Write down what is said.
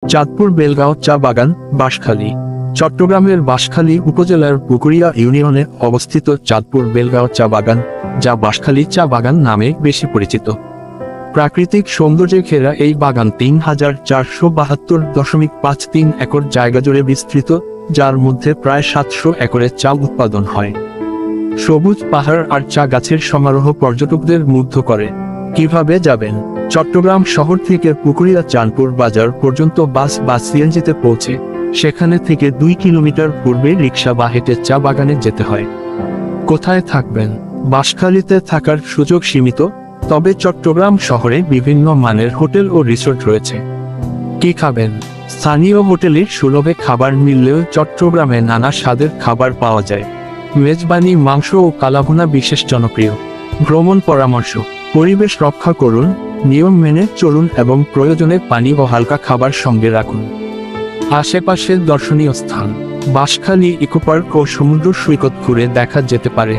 চাঁদপুর বেলগাঁও চা বাগান, বাঁশখালী। চট্টগ্রামের বাঁশখালী উপজেলার পুকুরিয়া ইউনিয়নে অবস্থিত চাঁদপুর বেলগাঁও চা বাগান, যা বাঁশখালী চা বাগান নামে বেশি পরিচিত। প্রাকৃতিক সৌন্দর্যে ঘেরা এই বাগান ৩,৪৭২.53 একর জায়গা জুড়ে বিস্তৃত, যার মধ্যে প্রায় ৭০০ একরে চা উৎপাদন হয়। সবুজ পাহাড় আর চা গাছের সমারোহ পর্যটকদের মুগ্ধ করে। কিভাবে যাবেন? চট্টগ্রাম শহর থেকে পুকুরিয়া চাঁদপুর বাজার পর্যন্ত বাস বা সিএনজিতে পৌঁছে সেখানে থেকে ২ কিলোমিটার পূর্বে রিক্সা বা হেঁটে চা বাগানে যেতে হয়। কোথায় থাকবেন? বাঁশখালীতে থাকার সুযোগ সীমিত, তবে চট্টগ্রাম শহরে বিভিন্ন মানের হোটেল ও রিসোর্ট রয়েছে। কি খাবেন? স্থানীয় হোটেলে সুলভে খাবার মিললেও চট্টগ্রামে নানা স্বাদের খাবার পাওয়া যায়। মেজবানি মাংস ও কালাভুনা বিশেষ জনপ্রিয়। ভ্রমণ পরামর্শ: পরিবেশ রক্ষা করুন, নিয়ম মেনে চলুন এবং প্রয়োজনে পানি ও হালকা খাবার সঙ্গে রাখুন। আশেপাশের দর্শনীয় স্থান: বাঁশখালী ইকোপার্ক ও সমুদ্র সৈকত ঘুরে দেখা যেতে পারে।